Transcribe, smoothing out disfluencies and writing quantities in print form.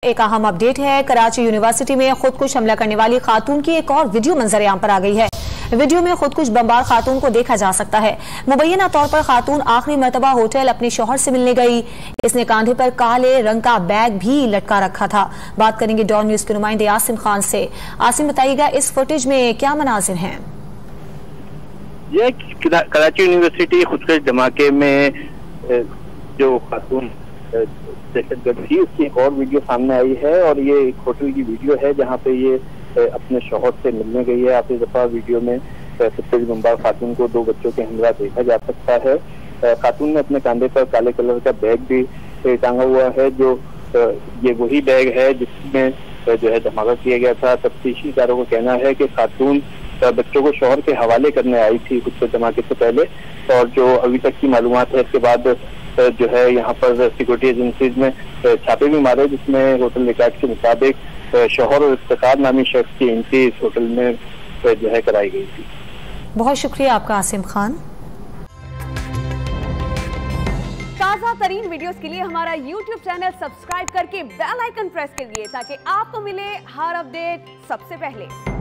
एक अहम अपडेट है। कराची यूनिवर्सिटी में खुदकुश हमला करने वाली खातून की एक और वीडियो मंजर-ए-आम पर आ गई है। वीडियो में खुदकुश बमबार खातून को देखा जा सकता है। मुबैना तौर पर खातून आखिरी मरतबा होटल अपने शौहर से मिलने गई। इसने कांधे पर काले रंग का बैग भी लटका रखा था। बात करेंगे डॉन न्यूज के नुमाइंदे आसिम खान से। आसिम, बताइएगा इस फुटेज में क्या मनाजिर हैं? ये कराची यूनिवर्सिटी खुदकुश धमाके में जो खातून दहशतगर्द थी उसकी एक और वीडियो सामने आई है और ये एक होटल की वीडियो है जहाँ पे ये अपने शौहर से मिलने गई है। आखिरी दफा वीडियो में सबसे बमबार खातून को दो बच्चों के हमरा देखा जा सकता है। खातून ने अपने कंधे पर काले कलर का बैग भी टांगा हुआ है जो ये वही बैग है जिसमें जो है धमाका किया गया था। तफ्तीशी इदारों का कहना है कि खातून बच्चों को शौहर के हवाले करने आई थी खुदकुश धमाके से पहले और जो अभी तक की मालूमात है इसके बाद जो है यहाँ पर सिक्योरिटी एजेंसीज में छापे भी मारे जिसमें होटल रिकॉर्ड के मुताबिक शौहर और इफ्तिखार नामी शख्स की एंट्री इस होटल में जो है कराई गई थी। बहुत शुक्रिया आपका आसिम खान। ताज़ा तरीन वीडियोस के लिए हमारा YouTube चैनल सब्सक्राइब करके बेल आइकन प्रेस करिए ताकि आपको मिले हर अपडेट सबसे पहले।